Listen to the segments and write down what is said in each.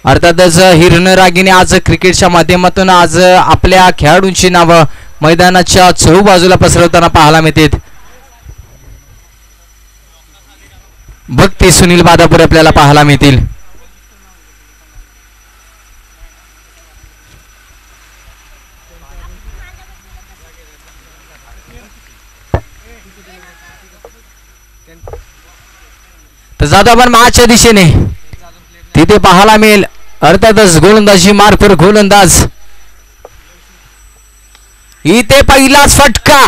अर्थातच ही रणरागिणी आज क्रिकेटच्या माध्यमातून आज आपल्या खेळाडूंची नावं मैदानाच्या चहूबाजूला पसरवताना पाहायला मिळतात. भक्ती सुनील बादापूर आपल्याला पाहायला मिळतील. तर जातो आपण मॅचच्या दिशेने. तिथे पाहायला मिळेल अर्थातच गोलंदाजी मार्फत गोलंदाज. इथे पहिलाच फटका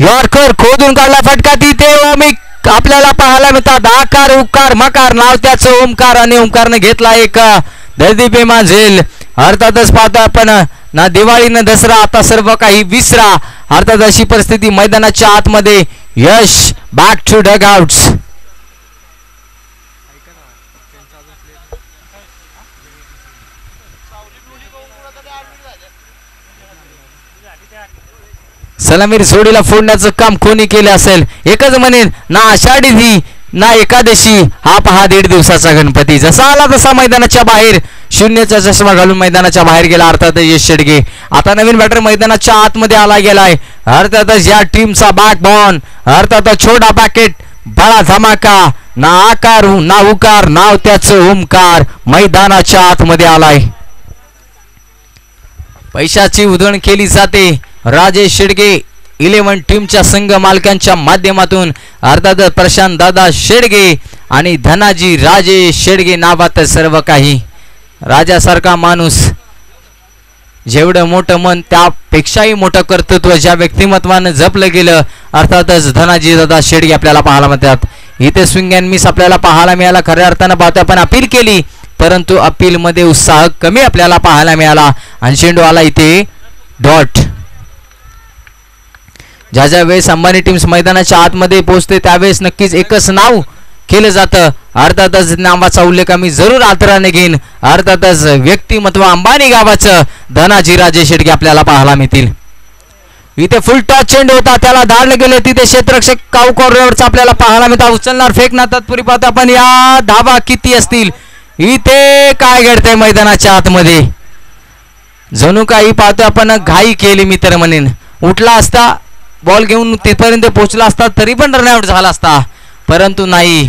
यॉर्कर खोदून काढला फटका. तिथे ओमिक आपल्याला पाहायला मिळतात. आकार उकार मकार नाव त्याचं ओमकार आणि ओमकारने घेतला एक दर्दीपेमा झेल. अर्थातच पाहतो आपण ना दिवाळी ना दसरा आता सर्व काही विसरा. अर्थात अशी परिस्थिती मैदानाच्या आतमध्ये. यश बॅक टू डग आउट्स. सलामीर जोडीला फोडण्याचं काम कोणी केलं असेल. एकच म्हणेन ना आषाढी ना एकादशी हा पहा 1.5 दिवसाचा गणपती. जसा आला तसा मैदानाच्या बाहेर शून्यचा चष्मा घालून मैदानाच्या बाहेर गेला. अर्थात यश शेडगे. आता नवीन बॅटर मैदानाच्या आतमध्ये आला गेलाय. अर्थातच या टीमचा बॅकबॉन. अर्थात छोटा पॅकेट बडा धमाका ना आकार ना उकार नाव त्याचं ओमकार मैदानाच्या आतमध्ये आलाय. पैशाची उधळण केली जाते. राजेश शेडगे 11 टीमच्या संघ मालकांच्या माध्यमातून. अर्थात प्रशांत दादा शेडगे आणि धनाजी राजेश शेडगे नावात सर्व काही. राजासारखा माणूस जेवढं मोठं मन त्यापेक्षाही मोठं कर्तृत्व ज्या व्यक्तिमत्वानं जपलं गेलं. अर्थातच धनाजी दादा शेडगे आपल्याला पाहायला मिळतात. इथे स्विंग अँड मिस आपल्याला पाहायला मिळाला. खऱ्या अर्थानं पाहतो आपण अपील केली परंतु अपील मध्ये उत्साह कमी आपल्याला पाहायला मिळाला आणि चेंडू आला इथे डॉट. ज्या ज्या वेळेस अंबानी टीम्स मैदानाच्या आतमध्ये पोहोचते त्यावेळेस नक्कीच एकच नाव केलं जातं. अर्थातच नावाचा उल्लेख आम्ही जरूर आदराने घेईन. अर्थातच व्यक्तिमत्व अंबानी गावाचं धनाजी राजे शेडगे आपल्याला पाहायला मिळतील. इथे फुल टॉस चेंडू होता त्याला धाडले गेले. तिथे क्षेत्ररक्षक काऊ कॉर्नरवरचा आपल्याला पाहायला मिळतात. उचलणार फेकणार तत्पूर्वी पाहतो आपण या धावा किती असतील. इथे काय घडतंय मैदानाच्या आतमध्ये. जणू काही पाहतो आपण घाई केली मी तर म्हणेन. उठला असता बॉल घेऊन तिथपर्यंत पोहोचला असता तरी पण रनआउट झाला असता परंतु नाही.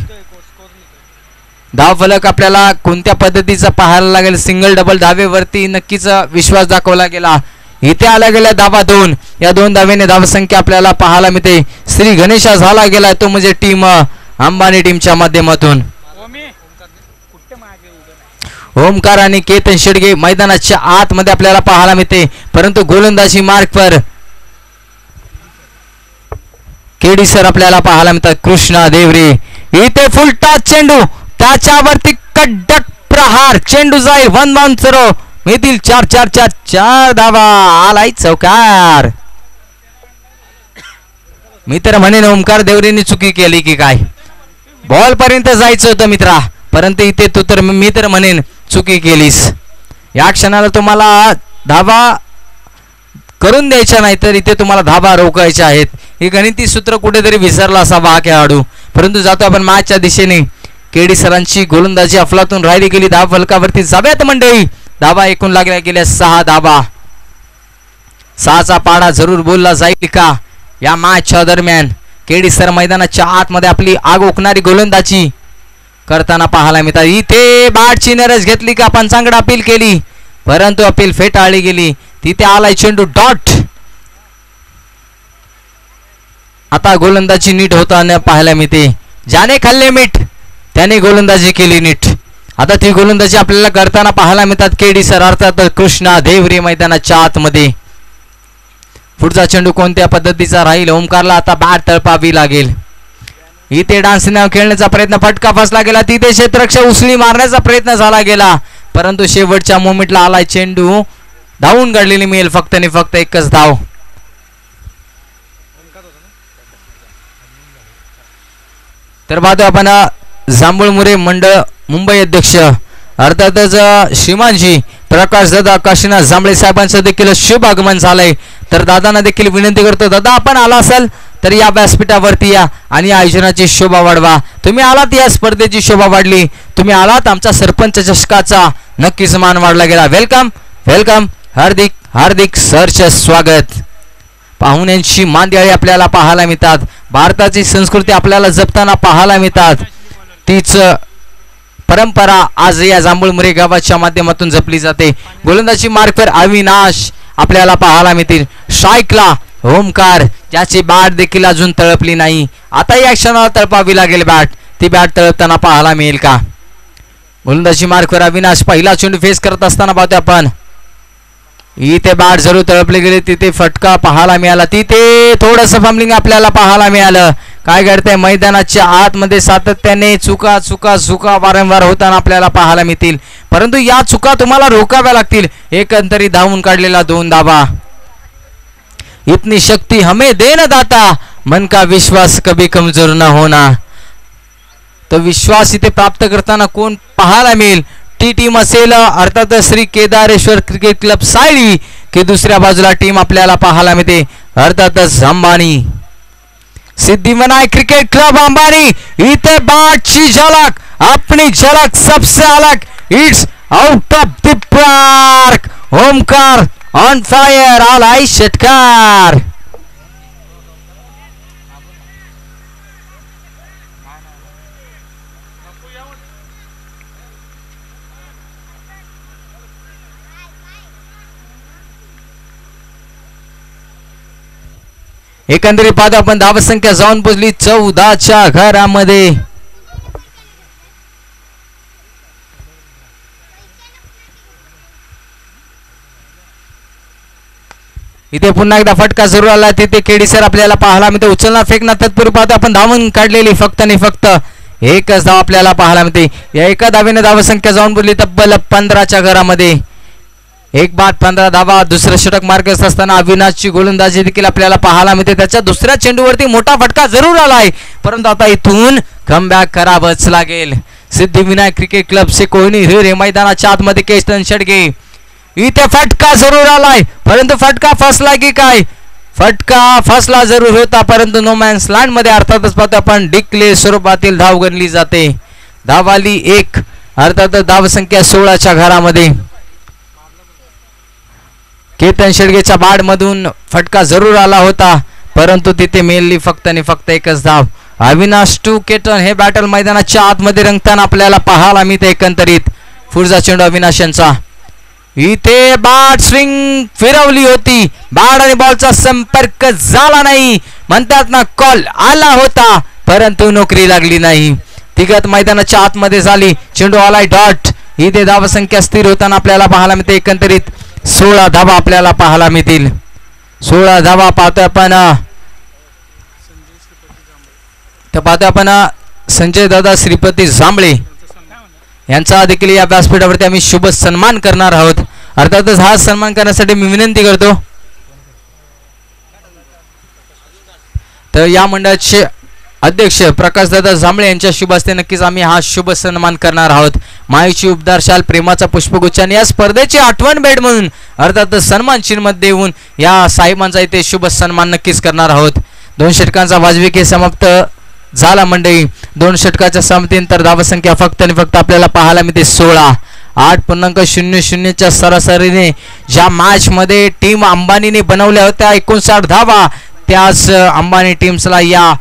धाव फलक आपल्याला कोणत्या पद्धतीचा पाहायला लागेल. सिंगल डबल धावेवरती नक्कीच विश्वास दाखवला गेला. इथे आल्या गेल्या धावा 2. या 2 धावेने धावसंख्या आपल्याला पाहायला मिळते. श्री गणेशा झाला गेला तो म्हणजे टीम अंबानी टीमच्या माध्यमातून. ओमकार आणि केतन शेडगे मैदानाच्या आतमध्ये आपल्याला पाहायला मिळते परंतु गोलंदाजी मार्कवर केडी सर आपल्याला पाहायला मिळतात. कृष्णा देवरे. इथे फुल टॉस चेंडू त्याच्यावरती कडक प्रहार. चेंडू जाईल 1 बाउन्सर मिळतील 4 धावा. आलाय चौकार. मी तर म्हणेन ओमकार देवरेने चुकी केली की काय. बॉल पर्यंत जायचं होतं मित्रा परंतु इथे तू तर मी तर म्हणेन चुकी केलीस. या क्षणाला तुम्हाला धावा करून द्यायच्या नाही तर इथे तुम्हाला धावा रोखायच्या आहेत. हे गणिती सूत्र कुठेतरी विसरला असावा हा खेळाडू. परंतु जातो आपण मॅचच्या दिशेने. केडी सरांची गोलंदाजी अफलातून राहिली गेली. धाव फलकावरती जाव्यात मंडळी. धावा एकूण लागल्या गेल्या 6 धावा. 6चा पाडा जरूर बोलला जाईल का या मॅचच्या दरम्यान. केडी सर मैदानाच्या आतमध्ये आपली आग ओकणारी गोलंदाजी करताना पाहायला मिळतात. इथे बॅटची नरज घेतली का पंचांकडे अपील केली परंतु अपील फेटाळली गेली. तिथे आलाय चेंडू डॉट. आता गोलंदाजी नीट होताना पाहायला मिळते. ज्याने खाल्ले मीठ त्याने गोलंदाजी केली नीट. आता ती गोलंदाजी आपल्याला करताना पाहायला मिळतात केडी सर अर्थात कृष्णा देवरे मैदानाच्या आतमध्ये. पुढचा चेंडू कोणत्या पद्धतीचा राहील. ओमकारला आता बॅट तळपावी लागेल. इथे डान्स नाव खेळण्याचा प्रयत्न फटका फसला गेला. तिथे क्षेत्ररक्षक उसळी मारण्याचा प्रयत्न झाला गेला परंतु शेवटच्या मोमेंटला आलाय चेंडू. धावून काढलेली मिळेल फक्त आणि फक्त एकच धाव. तर पाहतो आपण जांभूळमुरे मंडळ मुंबई अध्यक्ष अर्थातच श्रीमानजी प्रकाश दादा काशीनाथ जांभळे साहेबांचं देखील शुभ आगमन झालंय. तर दादांना देखील विनंती करतो दादा आपण आला असाल तर या व्यासपीठावरती या आणि आयोजनाची शोभा वाढवा. तुम्ही आलात या स्पर्धेची शोभा वाढली. तुम्ही आलात आमचा सरपंच चषकाचा नक्कीच मान वाढला गेला. वेलकम वेलकम, हार्दिक हार्दिक सरच स्वागत. पाहुण्यांची मांदियाळी आपल्याला पाहायला मिळतात. भारताची संस्कृती आपल्याला जपताना पाहायला मिळतात. तीच परंपरा आज या जांभूळमुरे गावाच्या माध्यमातून जपली जाते. गोलंदाजी मार्कवर अविनाश आपल्याला पाहायला मिळतील. स्ट्राईकला ओमकार, ज्याची बॅट देखील अजून तळपली नाही. आता या क्षणाला तळपावी लागेल बॅट. ती बॅट तळपताना पाहायला मिळेल का? गोलंदाजी मार्कवर अविनाश पहिला चेंडू फेस करत असताना पाहतोय आपण. इथे बॅट जरूर तळपली गेली. तिथे फटका पाहायला मिळाला. तिथे थोडंसं फंबलिंग आपल्याला पाहायला मिळालं. काय घडतंय मैदानाच्या आतमध्ये सातत्याने चुका चुका चुका वारंवार होताना आपल्याला पाहायला मिळतील. परंतु या चुका तुम्हाला रोखाव्या लागतील. एकंदरीत धावून काढलेला 2 धावा. इतनी शक्ती हमें देना दाता, मन का विश्वास कभी कमजोर न होना. तो विश्वास इथे प्राप्त करताना कोण पाहायला मिळेल? टी टीम असेल अर्थात श्री केदारेश्वर क्रिकेट क्लब सायली, की दुसऱ्या बाजूला टीम आपल्याला पाहायला मिळते अर्थातच अंबानी सिद्धिविनायक क्रिकेट क्लब अंबानी. इथे बॅटची झलक, अपनी झलक सबसे अलग. It's out of the park. Omkar on fire, all I षटकार. एकंदरीत पाहतो आपण धावसंख्या जाऊन पोहोचली 14च्या घरामध्ये. इथे पुन्हा एकदा फटका जरूर आला. तिथे केडी सर आपल्याला पाहायला मिळते. उचलणार फेकणार तत्पूर्वी पाहतो आपण धावून काढलेली फक्त आणि फक्त एकच धाव आपल्याला पाहायला मिळते. या एका धावेने धावसंख्या जाऊन बोलली तब्बल 15च्या घरामध्ये. एक बाद 15 धावा. दुसरं षटक मार्गस्थ असताना अविनाशची गोलंदाजी देखील आपल्याला पाहायला मिळते. त्याच्या दुसऱ्या चेंडूवरती मोठा फटका जरूर आलाय, परंतु आता इथून कमबॅक करावंच लागेल. सिद्धिविनायक क्रिकेट क्लब से कोहनी रे मैदानाच्या आतमध्ये केतन शेडगे. इथे फटका जरूर आलाय, परंतु फटका फसला की काय? फटका फसला जरूर होता, परंतु नो मॅन्स लँड मध्ये अर्थातच पाहतो आपण डिक्लेअर स्वरूपातील धाव गणली जाते. धावाली 1, अर्थातच धावसंख्या 16च्या घरामध्ये. केतन शेडगेच्या बाड मधून फटका जरूर आला होता, परंतु तिथे मिळाली फक्त आणि फक्त एकच धाव. अविनाश टू केतन हे बॅटल मैदानाच्या आतमध्ये रंगताना आपल्याला पाहायला मिळते. एकंदरीत पुढचा चेंडू अविनाश यांचा. इथे बॅट स्विंग फिरवली होती, बॅट आणि बॉलचा संपर्क झाला नाही. म्हणतात ना कॉल आला होता, परंतु नोकरी लागली नाही. तिघत मैदानाच्या आतमध्ये झाली. चेंडू आलाय डॉट. इथे धावसंख्या स्थिर होताना आपल्याला पाहायला मिळते. एकंदरीत 16 धावा आपल्याला पाहायला मिळतील. 16 धावा पाहतोय आपण. तर पाहतोय आपण संजय दादा श्रीपती जांभळे यांचा देखील या व्यासपीठावरती आम्ही शुभ सन्मान करणार आहोत. अर्थातच हा सन्मान करण्यासाठी मी विनंती करतो तर या मंडळाचे अध्यक्ष प्रकाशदादा जांभळे यांच्या शुभ हस्ते नक्कीच आम्ही हा शुभ सन्मान करणार आहोत. मायेची उपदार शाल, प्रेमाचा पुष्पगुच्छ आणि या स्पर्धेची आठवण भेट म्हणून अर्थातच सन्मान चिन्ह देऊन या साहेबांचा इथे शुभ सन्मान नक्कीच करणार आहोत. 2 षटकांचा वाजवी खेळ समाप्त झाला मंडळी. 2 षटकाच्या समतेनंतर धावसंख्या फक्त आणि फक्त आपल्याला पाहायला मिळते 16. 8.00च्या सरासरीने ज्या मॅच मध्ये टीम अंबानीने बनवल्या होत्या 59 धावा, त्याच अंबानी टीम्सला या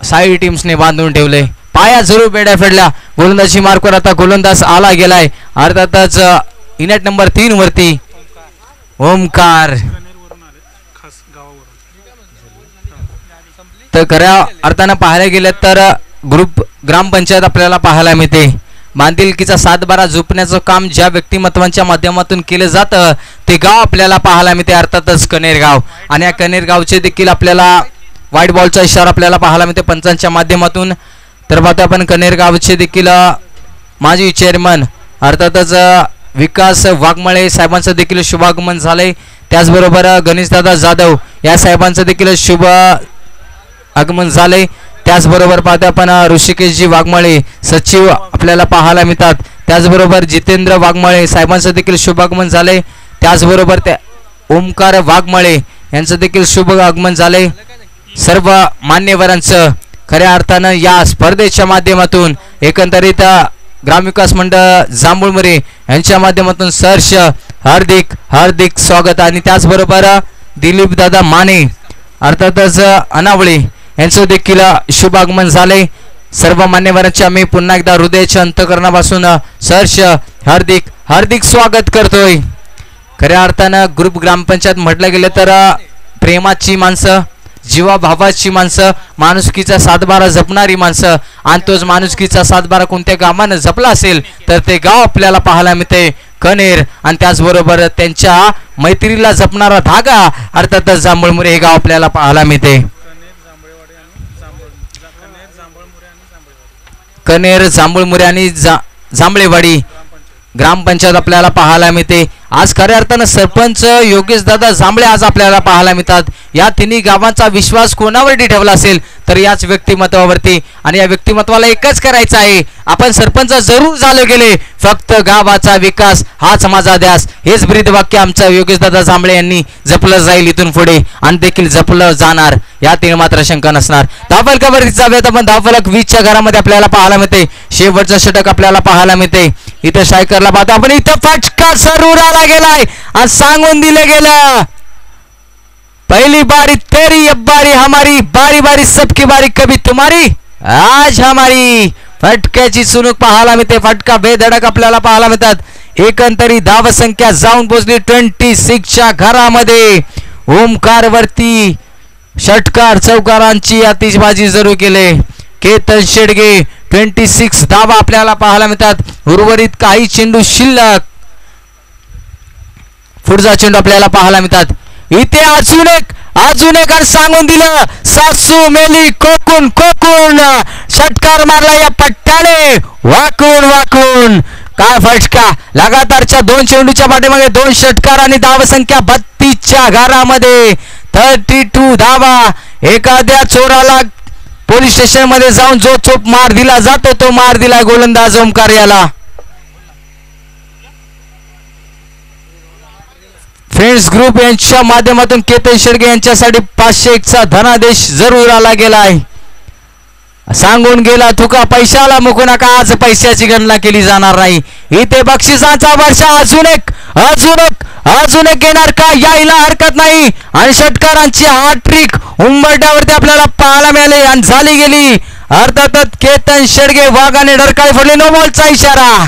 साई टीम्सने बांधून ठेवले. पाया जरूर बेड्या फेडल्या. गोलंदाजी मार्कवर आता गोलंदाज आला गेलाय अर्थातच इनेट नंबर 3 वरती ओमकार. तर खऱ्या अर्थानं पाहायला गेलं तर ग्रुप ग्रामपंचायत आपल्याला पाहायला मिळते. बांधिलकीचा 7-12 झोपण्याचं काम ज्या व्यक्तिमत्वांच्या माध्यमातून केलं जातं ते गाव आपल्याला पाहायला मिळते अर्थातच कनेरगाव. आणि या कनेरगावचे देखील आपल्याला व्हाईट बॉलचा इशारा आपल्याला पाहायला मिळते पंचांच्या माध्यमातून. तर पाहतो आपण कनेरगावचे देखील माजी चेअरमन अर्थातच विकास वाघमळे साहेबांचं देखील शुभागमन झालंय. त्याचबरोबर गणेशदादा जाधव या साहेबांचं देखील शुभ आगमन झाले. त्याचबरोबर पाहतो आपण ऋषिकेशजी वाघमळे सचिव आपल्याला पाहायला मिळतात. त्याचबरोबर जितेंद्र वाघमळे साहेबांचं देखील शुभ आगमन झाले. त्याचबरोबर त्या ओमकार वाघमळे यांचं देखील शुभ आगमन झाले. सर्व मान्यवरांचं खऱ्या अर्थानं या स्पर्धेच्या माध्यमातून एकंदरीत ग्रामविकास मंडळ जांभूळमुरे यांच्या माध्यमातून सहर्ष हार्दिक हार्दिक स्वागत आणि त्याचबरोबर दिलीप दादा माने अर्थातच अनावळे यांचं देखील शुभागमन झाले. सर्व मान्यवरांचे आम्ही पुन्हा एकदा हृदयाच्या अंतःकरणापासून सहर्ष हार्दिक हार्दिक स्वागत करतोय. खऱ्या अर्थानं ग्रुप ग्रामपंचायत म्हटलं गेलं तर प्रेमाची माणसं, जीवाभावाची माणसं, माणुसकीचा सातबारा जपणारी माणसं आणि तोच माणुसकीचा सातबारा कोणत्या गावानं जपला असेल तर ते गाव आपल्याला पाहायला मिळते कनेर. आणि त्याचबरोबर त्यांच्या मैत्रीला जपणारा धागा अर्थातच जांभूळमुरे हे गाव आपल्याला पाहायला मिळते. कनेर, जांभूळमुरे आणि जांभळेवाडी ग्रामपंचायत आपल्याला पाहायला मिळते. आज खऱ्या अर्थानं सरपंच योगेश दादा जांभळे आज आपल्याला पाहायला मिळतात. या तिन्ही गावांचा विश्वास कोणावरती ठेवला असेल तर याच व्यक्तिमत्वावरती. आणि या व्यक्तिमत्वाला एकच करायचं आहे, आपण सरपंच जरूर झाले गेले, फक्त गावाचा विकास हाच माझा ध्यास. हेच ब्रीदवाक्य आमचं योगेश दादा जांभळे यांनी जपलं जाईल इथून पुढे आणि देखील जपलं जाणार, यात मात्र शंका नसणार. धावफलकावरती जाऊयात आपण. धावफलक 20च्या घरामध्ये आपल्याला पाहायला मिळते. शेवटचं षटक आपल्याला पाहायला मिळते. इथं स्ट्रायकरला पाहतो आपण. इथं फटका जरूर आला गेलाय आज सांगून दिलं गेलं, पहली बारी तेरी अब बारी हमारी, बारी बारी सबकी बारी कभी तुम्हारी आज हमारी. फटक्याची चुणूक पाहायला मिळते. फटका बेधडक आपल्याला पाहायला मिळतात. एकंदरीत धाव संख्या जाऊन पोहोचली 26च्या घरामध्ये. ओमकार वरती षटकार चौकारांची आतिषबाजी जरूर केले. केतन शेडगे 26 धावा आपल्याला पाहायला मिळतात. उर्वरित काही चेंडू शिल्लक. पुढचा चेंडू आपल्याला पाहायला मिळतात. इथे अजून एक सांगून दिलं, सासू मेली कोकून कोकून, षटकार मारला या पट्ट्याने वाकून वाकून. काय फटका, लगातारच्या 2 चेंडूच्या पाठीमागे 2 षटकार आणि धावसंख्या 32च्या घरामध्ये 32 धावा. एखाद्या चोराला पोलीस स्टेशन मध्ये जाऊन जो चोप मार दिला जातो तो मार दिला गोलंदाज ओमकार याला. फ्रेंड्स ग्रुप यांच्या माध्यमातून केतन शेडगे यांच्यासाठी 501चा धनादेश जरूर आला गेलाय. सांगून गेला तुका पैशाला मुकू नका, आज पैशाची गणना केली जाणार नाही. इथे बक्षिसाचा वर्षा अजून एक येणार का, यायला हरकत नाही. आणि षटकारांची हॅट्रिक उंबरट्यावरती आपल्याला पाहायला मिळाली आणि झाली गेली. अर्थातच केतन शेडगे वाघाने डरकाळी फोडली. नो बॉलचा इशारा.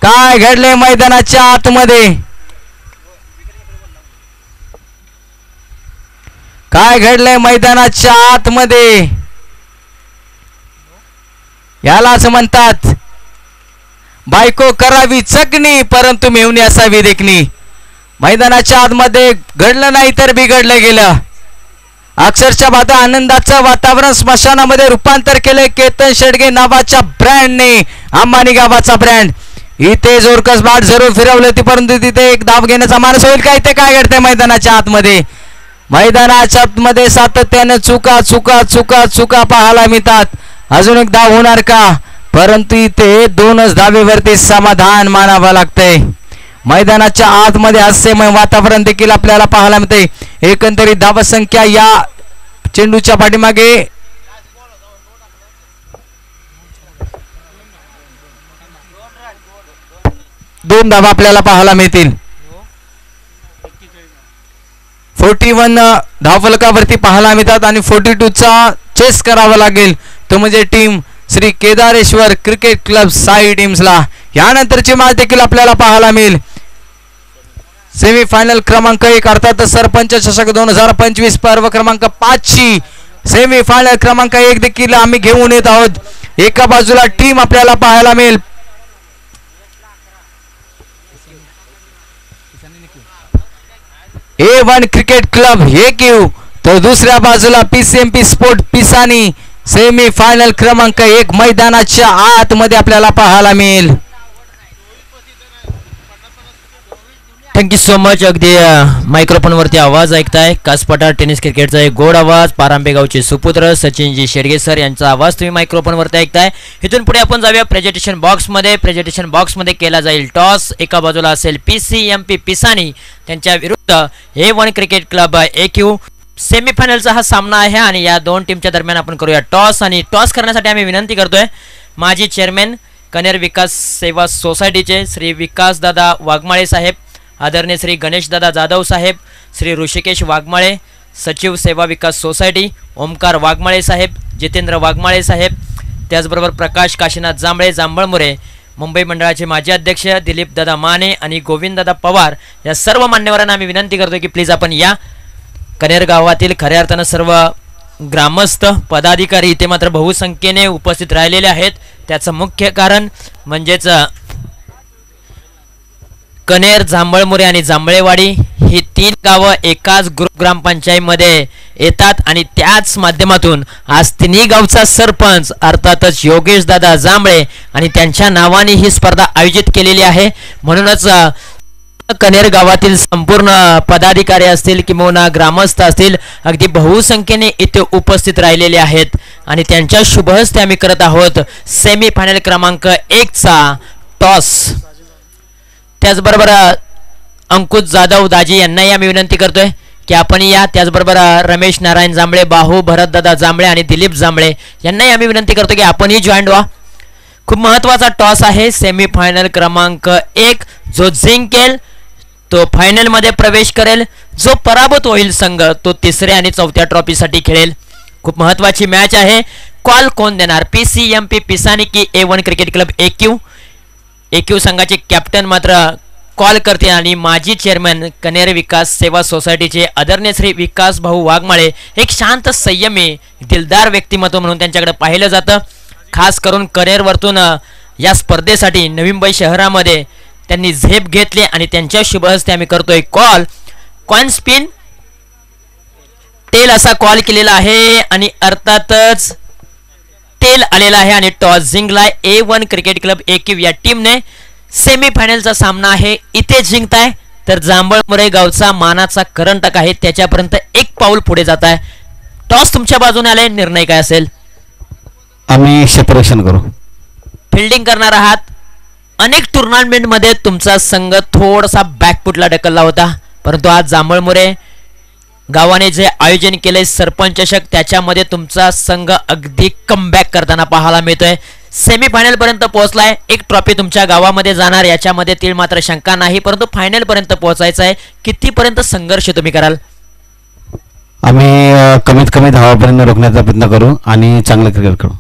काय घडले मैदानाच्या आतमध्ये, काय घडलंय मैदानाच्या आतमध्ये, यालाच म्हणतात बायको करावी चकणी परंतु मेवणी असावी देखणी. मैदानाच्या आतमध्ये घडलं नाही तर बिघडलं गेलं. अक्षरशः आता आनंदाचं वातावरण स्मशानामध्ये रूपांतर केले केतन शेडगे नावाच्या ब्रँडने. अंबानी गावाचा ब्रँड. इथे जोरकस बाट जरूर फिरवली होती परंतु तिथे एक धाव घेण्याचा मानस होईल का. इथे काय घडतंय मैदानाच्या आतमध्ये, मैदानाच्या आतमध्ये सातत्याने चुका चुका चुका चुका पाहायला मिळतात. अजून एक धाव होणार का, परंतु इथे 2च धावेवरती समाधान मानावं लागतंय. मैदानाच्या आतमध्ये हास्यमय वातावरण देखील आपल्याला पाहायला मिळते. एकंदरीत धावसंख्या या चेंडूच्या पाठीमागे 2 धावा आपल्याला पाहायला मिळतील. 41 धावफलकावरती पाहायला मिळतात आणि 42चा चेस करावा लागेल, तो म्हणजे team Shri Kedareshwar cricket club Sai टीम्सला. यानंतरची मॅच देखील आपल्याला पाहायला मिळेल. सेमीफायनल क्रमांक 1 अर्थात सरपंच चषक 2025 पर्व क्रमांक 5 ची सेमीफायनल क्रमांक 1 देखील आम्ही घेऊन येत आहोत. एका बाजूला टीम आपल्याला पाहायला मिळेल A1 क्रिकेट क्लब AQ, तर दुसऱ्या बाजूला PCMP स्पोर्ट पिसानी. सेमीफायनल क्रमांक 1 मैदानाच्या आतमध्ये आपल्याला पाहायला मिळेल. Thank you so much. अगदी मायक्रोफोन वरती आवाज ऐकताय कासपटार टेनिस क्रिकेटचा एक गोड आवाज. पारांबे गावचे सुपुत्र सचिनजी शेडगे सर यांचा आवाज तुम्ही मायक्रोफोन वरती ऐकताय. इथून पुढे आपण जाऊया प्रेझेंटेशन बॉक्समध्ये. प्रेझेंटेशन बॉक्समध्ये केला जाईल टॉस. एका बाजूला असेल PCMP पिसानी त्यांच्या विरुद्ध A1 क्रिकेट क्लब AQ. सेमीफायनलचा हा सामना आहे आणि या 2 टीमच्या दरम्यान आपण करूया टॉस. आणि टॉस करण्यासाठी आम्ही विनंती करतोय माजी चेअरमॅन कनेर विकास सेवा सोसायटीचे श्री विकासदादा वाघमाळे साहेब, आदरणीय श्री गणेशदादा जाधव साहेब, श्री ऋषिकेश वाघमाळे सचिव सेवा विकास सोसायटी, ओमकार वाघमाळे साहेब, जितेंद्र वाघमाळे साहेब, त्याचबरोबर प्रकाश काशीनाथ जांभळे जांभळमुरे मुंबई मंडळाचे माजी अध्यक्ष, दिलीपदादा माने आणि गोविंददादा पवार या सर्व मान्यवरांना आम्ही विनंती करतो की प्लीज आपण या. कनेर गावातील खऱ्या अर्थानं सर्व ग्रामस्थ पदाधिकारी इथे मात्र बहुसंख्येने उपस्थित राहिलेले आहेत. त्याचं मुख्य कारण म्हणजेच कनेर, जांभळमुरे आणि जांभळेवाडी ही 3 गावं एकाच ग्रुप ग्रामपंचायतीमध्ये येतात आणि त्याच माध्यमातून आज तिन्ही गावचा सरपंच अर्थातच योगेश दादा जांभळे आणि त्यांच्या नावाने ही स्पर्धा आयोजित केलेली आहे. म्हणूनच कनेर गावातील संपूर्ण पदाधिकारी असतील किंवा ग्रामस्थ असतील अगदी बहुसंख्येने इथे उपस्थित राहिलेले आहेत आणि त्यांच्या शुभहस्ते आम्ही करत आहोत सेमी फायनल क्रमांक 1 चा टॉस. त्याचबरोबर अंकुश जाधव दाजी यांनाही आम्ही विनंती करतोय की आपण या. त्याचबरोबर रमेश नारायण जांभळे, बाहू भरतदादा जांभळे आणि दिलीप जांभळे यांनाही आम्ही विनंती करतो की आपणही जॉईन व्हा. खूप महत्त्वाचा टॉस आहे. सेमी फायनल क्रमांक 1 जो जिंकेल तो फायनलमध्ये प्रवेश करेल, जो पराभूत होईल संघ तो 3ऱ्या आणि 4थ्या ट्रॉफीसाठी खेळेल. खूप महत्त्वाची मॅच आहे. कॉल कोण देणार? PCMP पिसानी की A1 क्रिकेट क्लब AQ संघाचे कॅप्टन मात्र कॉल करते आणि माजी चेअरमन कनेर विकास सेवा सोसायटीचे आदरणीय श्री विकास भाऊ वाघमाळे एक शांत संयमी दिलदार व्यक्तिमत्व म्हणून त्यांच्याकडे पाहिलं जातं. खास करून कनेरवरतून या स्पर्धेसाठी नवी मुंबई शहरामध्ये त्यांनी झेप घेतली आणि त्यांच्या शुभहस्ते आम्ही करतोय कॉल. कॉइन स्पिन टेल असा कॉल केलेला आहे आणि अर्थातच टेल आलेला आहे आणि टॉस जिंकलाय A1 क्रिकेट क्लब AQ या टीमने. सेमीफायनलचा सामना आहे. इथे जिंकताय तर जांभळमुरे गावचा मानाचा करंटक आहे त्याच्यापर्यंत 1 पाऊल पुढे जात आहे. टॉस तुमच्या बाजूने आलाय, निर्णय काय असेल? आम्ही क्षेत्ररक्षण करू. फिल्डिंग करणार आहात. अनेक टुर्नामेंटमध्ये तुमचा संघ थोडासा बॅकफुटला ढकलला होता, परंतु आज जांभळमुरे गावाने जे आयोजन केले सरपंच चषक त्याच्यामध्ये तुमचा संघ अगदी कमबॅक करताना पाहायला मिळतोय. सेमीफायनल पर्यंत पोहोचलाय. 1 ट्रॉफी तुमच्या गावामध्ये जाणार याच्यामध्ये तीळ मात्र शंका नाही, परंतु फायनल पर्यंत पोहोचायचं आहे. कितीपर्यंत संघर्ष तुम्ही कराल? आम्ही कमीत कमी धावापर्यंत रोखण्याचा प्रयत्न करू आणि चांगलं क्रिकेट करू.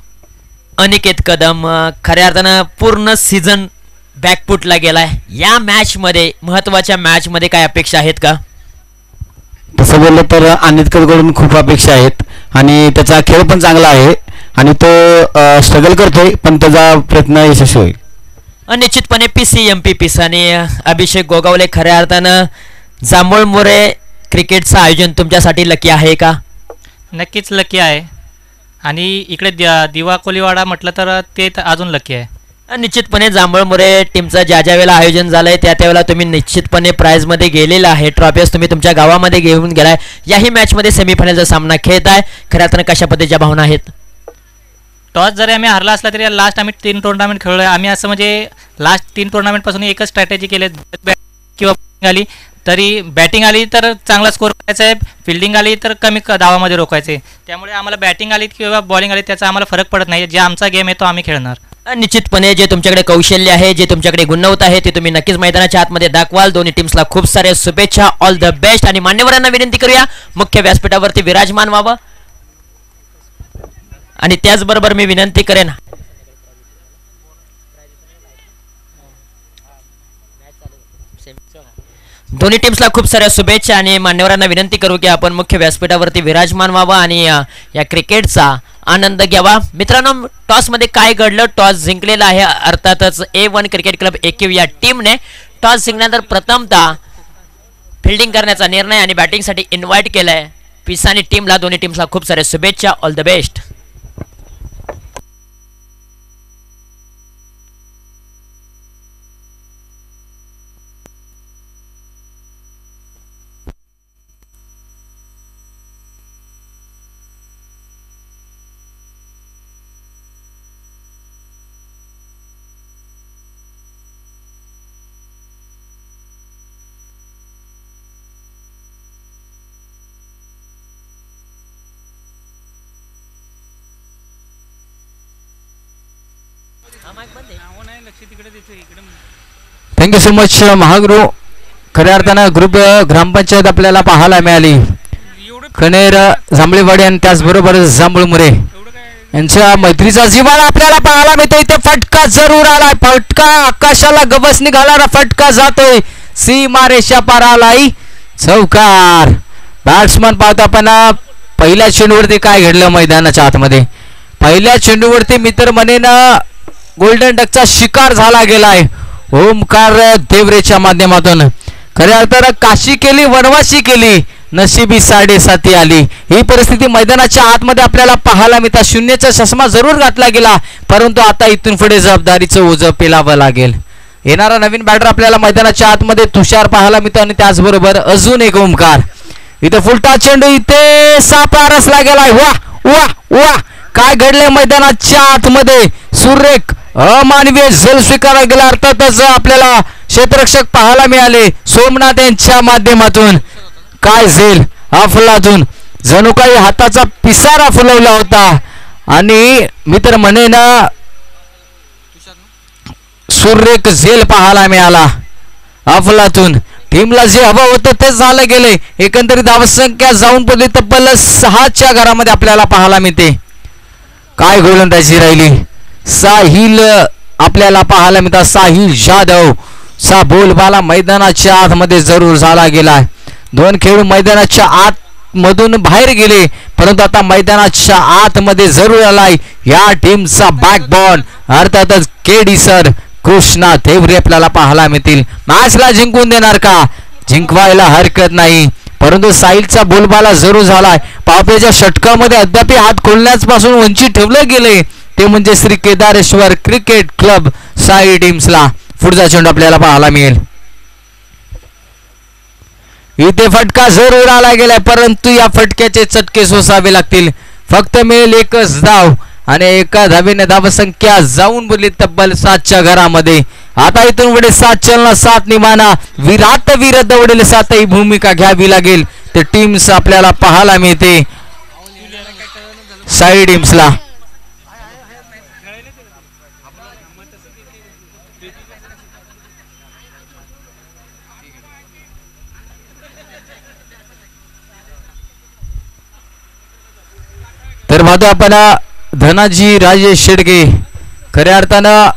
अनिकेत कदम खऱ्या अर्थानं पूर्ण सीझन बॅकफुटला गेलाय. या मॅच मध्ये महत्वाच्या मॅच मध्ये काय अपेक्षा आहेत का? तसं बोललं तर अनिकेतकडून खूप अपेक्षा आहेत आणि त्याचा खेळ पण चांगला आहे आणि तो स्ट्रगल करतोय, पण त्याचा प्रयत्न यशस्वी होईल. निश्चितपणे PCMP पिसाने अभिषेक गोगावले खऱ्या अर्थानं जांभळमुरे क्रिकेटचं आयोजन तुमच्यासाठी लकी आहे का? नक्कीच लकी आहे आणि इकडे दिवा कोलीवाडा म्हटलं तर ते अजून लकी आहे. निश्चितपणे जांभळमुरे टीमचं ज्या वेळेला आयोजन झालंय त्या त्यावेळेला तुम्ही निश्चितपणे प्राइजमध्ये गेलेला आहे. ट्रॉफीज तुम्ही तुमच्या गावामध्ये घेऊन गेलाय. याही मॅचमध्ये सेमीफायनलचा सामना खेळताय. खऱ्या अर्थानं कशा पद्धतीच्या भावना आहेत? टॉस जरी आम्ही हरला असला तरी लास्ट आम्ही 3 टुर्नामेंट खेळलोय. आम्ही असं म्हणजे लास्ट 3 टुर्नामेंटपासून एकच स्ट्रॅटेजी केली किंवा बॅटिंग आली तरी बॅटिंग आली तर चांगला स्कोर करायचा आहे, फिल्डिंग आली तर कमी धावामध्ये रोखायचे. त्यामुळे आम्हाला बॅटिंग आली किंवा बॉलिंग आली त्याचा आम्हाला फरक पडत नाही. जे आमचा गेम आहे तो आम्ही खेळणार. निश्चितपणे जे तुमच्याकडे कौशल्य आहे, जे तुमच्याकडे गुणवत्ता आहे ते तुम्ही नक्कीच मैदानाच्या आतमध्ये दाखवाल. दोन्ही टीम्सला खूप साऱ्या शुभेच्छा. All the best. आणि मान्यवरांना विनंती करूया मुख्य व्यासपीठावरती विराजमान व्हावं. आणि त्याचबरोबर मी विनंती करेन दोन्ही टीम्सला खूप साऱ्या शुभेच्छा आणि मान्यवरांना विनंती करू की आपण मुख्य व्यासपीठावरती विराजमान व्हावं आणि या क्रिकेटचा आनंद घ्यावा. मित्रांनो, टॉसमध्ये काय घडलं? टॉस जिंकलेला आहे अर्थातच A1 क्रिकेट क्लब AQ या टीमने. टॉस जिंकल्यानंतर प्रथमतः फिल्डिंग करण्याचा निर्णय आणि बॅटिंगसाठी इन्व्हाइट केलंय पिसानी टीमला. दोन्ही टीम्सला खूप साऱ्या शुभेच्छा. All the best. Thank you so much Mahaguru. खऱ्या अर्थानं ग्रुप ग्रामपंचायत आपल्याला पाहायला मिळाली. खनेर जांभळेवाडी आणि त्याचबरोबर जांभूळमुरे यांच्या मैत्रीचा जिव्हाळा आपल्याला पाहायला मिळतो. इथे फटका जरूर आलाय. फटका आकाशाला गवस निघाला. फटका जातोय सीमारेषा पार आलाय. चौकार. बॅट्समन पाहतो आपण पहिल्या चेंडूवरती काय घडलं मैदानाच्या आतमध्ये. पहिल्या चेंडूवरती मित्र म्हणेन गोल्डन डकचा शिकार झाला गेलाय ओमकार देवरेच्या माध्यमातून. खऱ्या अर्थानं काशी केली वनवासी केली नशिबी 7.5 आली. ही परिस्थिती मैदानाच्या आतमध्ये आपल्याला पाहायला मिळतात. शून्याचा चष्मा जरूर घातला गेला परंतु आता इथून पुढे जबाबदारीचं ओझं पेलावं लागेल. येणारा नवीन बॅटर आपल्याला मैदानाच्या आतमध्ये तुषार पाहायला मिळतो आणि त्याचबरोबर अजून एक ओमकार. इथे फुलटा चेंडू इथे सापळा रचला गेलाय. वा वा वा काय घडले मैदानाच्या आतमध्ये. सुरेख अमानवीय झेल स्वीकारला गेला. अर्थातच आपल्याला क्षेत्ररक्षक पाहायला मिळाले सोमनाथ यांच्या माध्यमातून. काय झेल अफलातून जणू काही हाताचा पिसारा फुलवला होता आणि मित्र म्हणे ना सुरेख झेल पाहायला मिळाला अफलातून. टीमला जे हवं होतं तेच झालं गेले. एकंदरीत धावसंख्या जाऊन पडली तब्बल 6च्या घरामध्ये आपल्याला पाहायला मिळते. काय गोलंदाजी राहिली. साहिल आपल्याला पाहायला मिळतात. साहिल जाधव सा बोलबाला मैदानाच्या आतमध्ये जरूर झाला गेलाय. 2 खेळाडू मैदानाच्या आत मधून बाहेर गेले परंतु आता मैदानाच्या आतमध्ये जरूर आलाय या टीमचा बॅकबॉन अर्थातच केडी सर कृष्णा देवरे आपल्याला पाहायला मिळतील. मॅचला जिंकून देणार का. जिंकवायला हरकत नाही परंतु साहिलचा बोलबाला जरूर झालाय. पावपेच्या षटकामध्ये अद्याप हात खोलण्यापासून वंचित ठेवले गेले ते म्हणजे श्री केदारेश्वर क्रिकेट क्लब साई टीम्सला. पुढचा चेंडू आपल्याला पाहायला मिळेल. इथे फटका जरूर आला गेलाय परंतु या फटक्याचे चटके सोसावे लागतील. फक्त मिळेल एकच धाव आणि एका धावेने धावसंख्या जाऊन बोलली तब्बल 7च्या घरामध्ये. आता इथून पुढे 7 चलना 7 निमाना विराट वीर दौडेल 7 ही भूमिका घ्यावी लागेल. ते टीम्स आपल्याला पाहायला मिळते साई टीम्सला. तर पाहतो आपण धनाजी राजेश शेडगे खऱ्या अर्थानं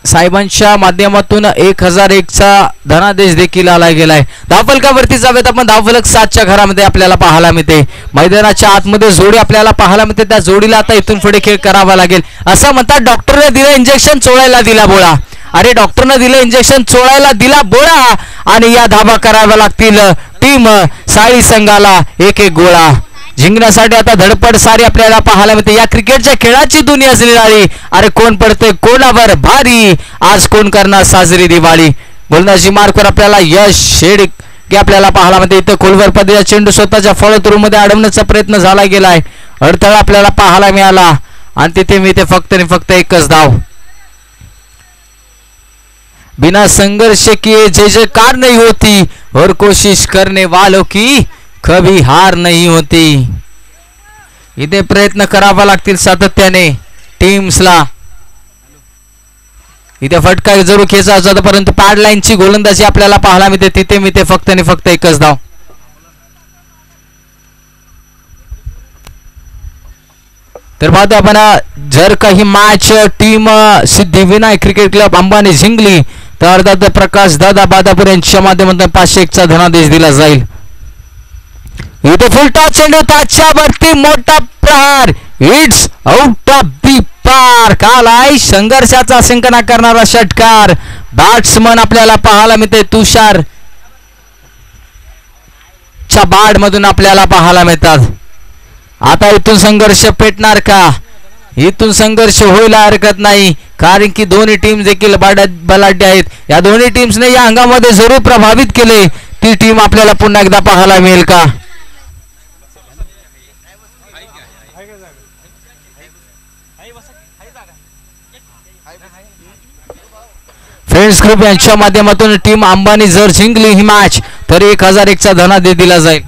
साहेबांच्या माध्यमातून 1001चा धनादेश देखील आला गेलाय. धावफलकावरती जावेत आपण. धावफलक 7च्या घरामध्ये आपल्याला पाहायला मिळते. मैदानाच्या आतमध्ये जोडी आपल्याला पाहायला मिळते. त्या जोडीला आता इथून पुढे खेळ करावा लागेल. असं म्हणतात डॉक्टरने दिलं इंजेक्शन चोळायला दिला बोळा. अरे डॉक्टरने दिलं इंजेक्शन चोळायला दिला बोळा आणि या धावा कराव्या लागतील टीम साई संघाला. एक गोळा जिंकण्यासाठी आता धडपड सारी आपल्याला पाहायला मिळते. या क्रिकेटच्या खेळाची दुनिया निराळी. अरे कोण पडते कोणावर भारी. आज कोण करणार साजरी दिवाळी. गोलंदाजी मार्कवर आपल्याला यश शेडगे आपल्याला पाहायला मिळते. इथं खोलवर पद्धतीचा चेंडू स्वतःच्या फळतरूमध्ये अडवण्याचा प्रयत्न झाला गेलाय. अडथळा आपल्याला पाहायला मिळाला आणि तिथे मी फक्त आणि फक्त एकच धाव. बिना संघर्ष किए जय जयकार नहीं होती और कोशिश करने वालों की कभी हार नहीं होती. इथे प्रयत्न करावा लागतील सातत्याने टीम्सला. इथे फटका जरूर खेचा जातो परंतु पॅड लाईनची गोलंदाजी आपल्याला पाहायला मिळते. तिथे मी फक्त आणि फक्त एकच धाव. तर पाहतो आपण जर काही match team Siddhivinayak cricket club Ambani जिंकली तर अर्थात प्रकाश दादा बादापूर यांच्या माध्यमातून 501चा धनादेश दिला जाईल. इथे फुलटा चेंडू त्याच्यावरती मोठा प्रहार. It's out of the park. आलाय संघर्षाचा सिंकना करणारा षटकार. बॅट्समन आपल्याला पाहायला मिळते तुषार च्या बाड मधून आपल्याला पाहायला मिळतात. आता इथून संघर्ष पेटणार का. इथून संघर्ष व्हायला हरकत नाही कारण की दोन्ही टीम देखील बलाढ्य आहेत. या दोन्ही टीम्सने या अंगामध्ये जरूर प्रभावित केले. ती टीम आपल्याला पुन्हा एकदा पाहायला मिळेल का. फ्रेंड्स ग्रुप यांच्या माध्यमातून टीम अंबानी जर जिंकली ही मॅच तर 1001चा धनादेश दिला जाईल.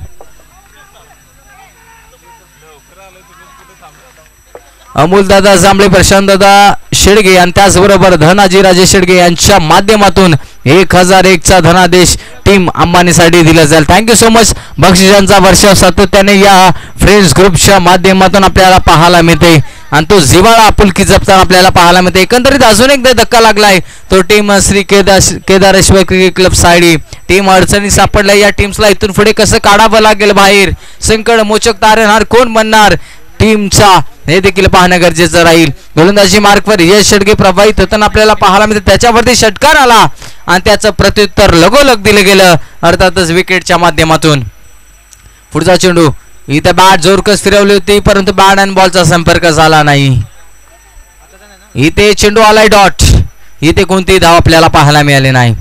अमोल दादा जांभळे, प्रशांत दादा शेडगे आणि त्याचबरोबर धनाजीराजे शेडगे यांच्या माध्यमातून 1001चा धनादेश टीम अंबानीसाठी दिला जाईल. Thank you so much. बक्षिसांचा वर्षाव सातत्याने या फ्रेंड्स ग्रुपच्या माध्यमातून आपल्याला पाहायला मिळते आणि तो जिव्हाळा आपुलकी जपताना आपल्याला पाहायला मिळते. एकंदरीत अजून एकदा धक्का लागलाय तो team Shri Kedareshwar cricket club सायडी. टीम अडचणी सापडल्या. या टीम्सला इथून पुढे कसं काढावं लागेल बाहेर, संकट मोचक तारणहार कोण बनणार टीमचा हे देखील पाहणं गरजेचं राहील. गोलंदाजी मार्कवर यश शेडगे प्रभावित होताना आपल्याला पाहायला मिळते. त्याच्यावरती षटकार आला आणि त्याचं प्रत्युत्तर लगोलग दिलं गेलं अर्थातच विकेटच्या माध्यमातून. पुढचा चेंडू इथे बॅट जोरकस फिरवली होती परंतु बॅट आणि बॉलचा संपर्क झाला नाही. इथे चेंडू आलाय डॉट. इथे कोणतीही धाव आपल्याला पाहायला मिळाली नाही.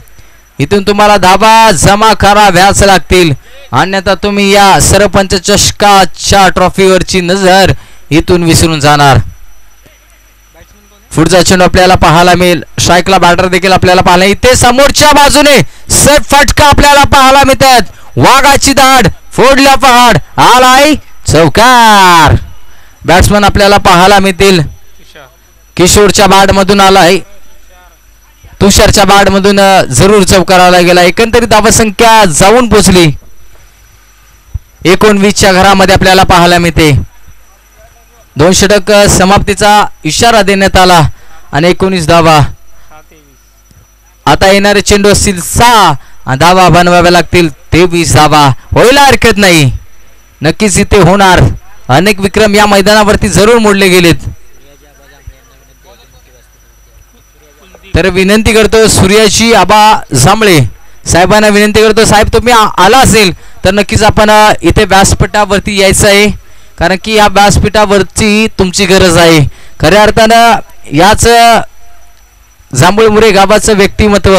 इथून तुम्हाला धावा जमा कराव्याच लागतील अन्यथा तुम्ही या सरपंच चषकाच्या ट्रॉफीवरची नजर इथून विसरून जाणार. पुढचा चेंडू आपल्याला पाहायला मिळेल. स्ट्राईकला बॅटर देखील आपल्याला पाहायला. इथे समोरच्या बाजूने सट फटका आपल्याला पाहायला मिळतात. वाघाची दाढ फोडल्या पहाड आलाय चौकार. बॅट्समन आपल्याला पाहायला मिळतील. किशोरच्या बॅट मधून आलाय. तुषारच्या बॅट मधून जरूर चौकाराला गेला. एकंदरीत धावसंख्या जाऊन पोहोचली 19च्या घरामध्ये आपल्याला पाहायला मिळते. 2 षटक समाप्तीचा इशारा देण्यात आला आणि 19 धावा. आता येणारे चेंडू असतील 6 धावा बनवाव्या लागतील 23 धावा. व्हायला हरकत नाही. नक्कीच इथे होणार. अनेक विक्रम या मैदानावरती जरूर मोडले गेलेत. तर विनंती करतो सूर्याची आबा जांभळे साहेबांना विनंती करतो साहेब तुम्ही आला असेल तर नक्कीच आपण इथे व्यासपीठावरती यायचं आहे कारण की या व्यासपीठावरती तुमची गरज आहे. खऱ्या अर्थानं याच जांभूळमुरे गावाचं व्यक्तिमत्व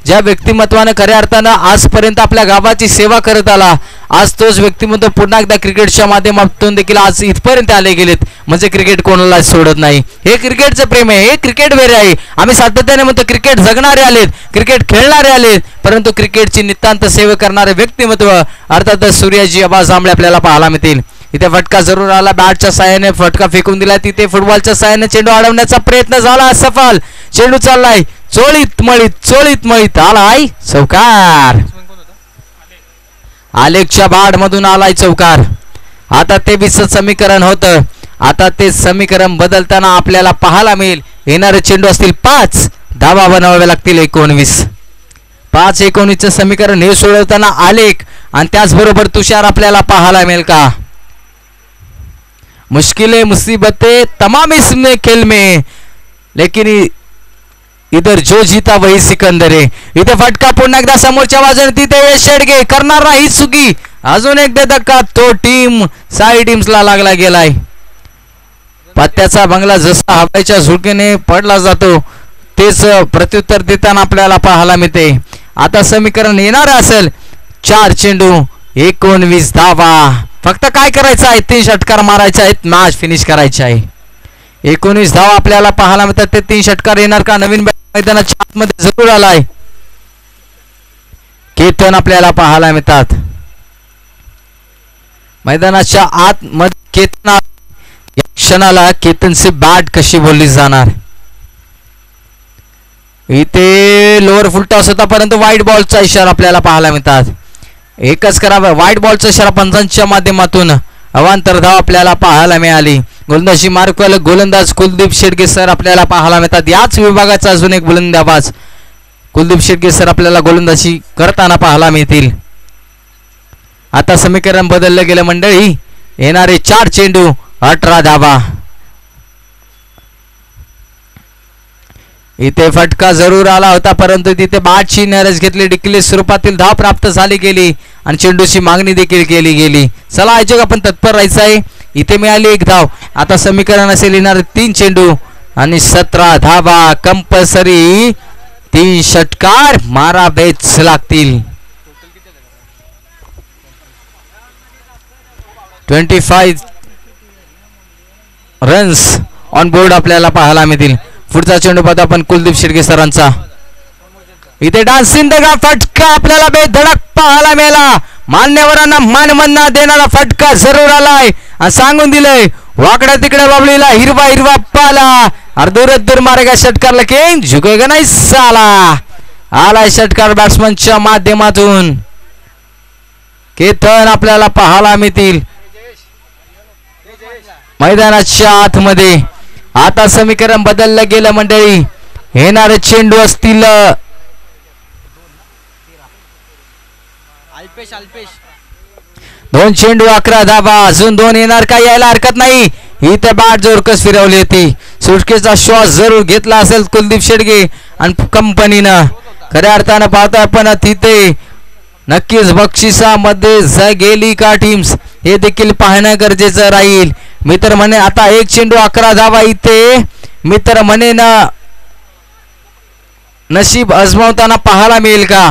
ज्या व्यक्तिमत्वानं खऱ्या अर्थानं आजपर्यंत आपल्या गावाची सेवा करत आला आज तोच व्यक्तिमत्व पुन्हा एकदा क्रिकेटच्या माध्यमातून देखील आज इथपर्यंत आले गेलेत. म्हणजे क्रिकेट कोणाला सोडत नाही. हे क्रिकेटचं प्रेम आहे. हे क्रिकेट वेळ आहे. आम्ही सातत्याने म्हणतो क्रिकेट जगणारे आलेत क्रिकेट खेळणारे आलेत परंतु क्रिकेटची नितांत सेवा करणारे व्यक्तिमत्व अर्थातच सूर्याजी आबा जांभळे आपल्याला पाहायला मिळतील. इथे फटका जरूर आला. बॅटच्या साहाय्याने फटका फेकून दिला. तिथे फुटबॉलच्या साहाय्याने चेंडू अडवण्याचा प्रयत्न झाला सफल. चेंडू चाललाय चोळीत मळीत आलाय चौकार. आलेखच्या बॅट मधून आलाय चौकार. आता 23चं समीकरण होतं. आता ते समीकरण बदलताना आपल्याला पाहायला मिळेल. येणारे चेंडू असतील 5 धावा बनवावे लागतील 19. 5-19चं समीकरण हे सोडवताना आलेख आणि त्याचबरोबर तुषार आपल्याला पाहायला मिळेल का. मुश्किलें मुसीबतें तमाम इसमें खेल में लेकिन इधर जो जीता वही सिकंदर है. इथे फटका पुन्हा एकदा समोरच्या बाजूने तिथे यश शेडगे करणार नाही चुकी. अजून एकदा धक्का तो टीम साई टीम्सला लागला गेलाय. पत्त्याचा बंगला जसा हवेच्या झुळकेने पडला जातो तेच प्रत्युत्तर देताना आपल्याला पाहायला मिळते. आता समीकरण येणार असेल 4 चेंडू 19 धावा. फक्त काय करायचं आहे 3 षटकार मारायचे आहेत मॅच फिनिश करायची आहे. 19 धावा आपल्याला पाहायला मिळतात. ते 3 षटकार येणार का. नवीन मैदानाच्या आतमध्ये जरूर आलाय केतन आपल्याला पाहायला मिळतात. मैदानाच्या आतमध्ये केतन या क्षणाला केतनची बॅट कशी बोलली जाणार. इथे लोअर फुल टॉस होता परंतु व्हाईट बॉलचा इशारा आपल्याला पाहायला मिळतात. एकच करावा व्हाईट बॉलचा इशारा पंचांच्या माध्यमातून अवांतर धाव आपल्याला पाहायला मिळाली. गोलंदाजी मार्कवाले गोलंदाज कुलदीप शेडगे सर आपल्याला पाहायला मिळतात. याच विभागाचा अजून एक गोलंदाबाज कुलदीप शेडगे सर आपल्याला गोलंदाजी करताना पाहायला मिळतील. आता समीकरण बदललं गेलं मंडळी. येणारे 4 चेंडू 18 धावा. इथे फटका जरूर आला होता परंतु तिथे बॅटची नरज घेतली. डिक्लेअर स्वरूपातील धाव प्राप्त झाली गेली आणि चेंडूची मागणी देखील केली गेली. चला आयोजक आपण तत्पर राहायचं आहे. इथे मिळाली 1 धाव. आता समीकरण असेल येणार 3 चेंडू आणि 17 धावा. कंपल्सरी 3 षटकार मारावेच लागतील. 25 रन्स ऑन बोर्ड आपल्याला पाहायला मिळतील. पुढचा चेंडू पाहतो आपण कुलदीप शेडगे सरांचा. इथे डान्सिंग दगा फटका आपल्याला बेधडक पाहायला मिळाला. मान्यवरांना मानवंदना देणारा फटका जरूर आलाय आणि सांगून दिलंय वाकड्या तिकडे बाबलीला हिरवा हिरवा पाला दूर मारेगा षटकार लेकिन झुकेगा नाही साला आलाय षटकार बॅट्समनच्या माध्यमातून केतन आपल्याला पाहायला मिळतील मैदानाच्या आतमध्ये. आता समीकरण बदललं गेलं मंडळी. येणारे चेंडू असतील दोन चेंडू 11 धाबा अजून 2 येणार का यायला हरकत नाही. ही त्या बॅट जोरकस फिरवली होती. सुटकेचा श्वास जरूर घेतला असेल कुलदीप शेडगे आणि कंपनीनं. खऱ्या अर्थानं पाहतोय पण तिथे नक्कीच बक्षिसामध्ये गेली का टीम्स हे देखील पाहणं गरजेचं राहील. मित्र म्हणे आता 1 चेंडू 11 धावा इथे मित्र म्हणे ना नशीब आजमावताना पाहायला मिळेल का.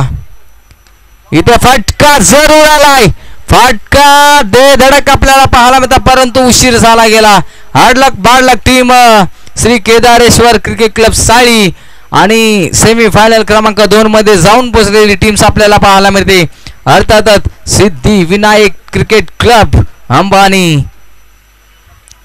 इथे फटका जरूर आलाय. फटका दे धडक आपल्याला पाहायला मिळतात परंतु उशीर झाला गेला. Hard luck bad luck team Shri Kedareshwar cricket club Sali आणि सेमी फायनल क्रमांक 2 मध्ये जाऊन पोहोचलेली टीम्स आपल्याला पाहायला मिळते. अर्थातच सिद्धी विनायक क्रिकेट क्लब अंबानी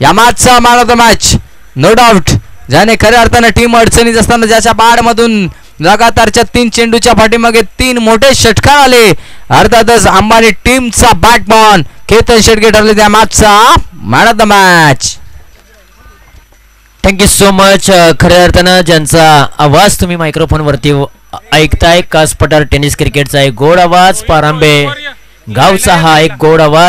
या मॅचचा man of the match no doubt ज्याने खऱ्या अर्थानं टीम अडचणीत असताना ज्याच्या बाडमधून लगातारच्या 3 चेंडूच्या पाठीमागे 3 मोठे षटकार आले. अर्थातच अंबानी टीमचा बॅकबॉन केतन शेडगे ठरले त्या मॅचचा man of the match. Thank you so much. खऱ्या अर्थानं ज्यांचा आवाज तुम्ही मायक्रोफोन वरती ऐकताय कास पठार टेनिस क्रिकेटचा एक गोड आवाज पारांबे गावचा हा एक गोड आवाज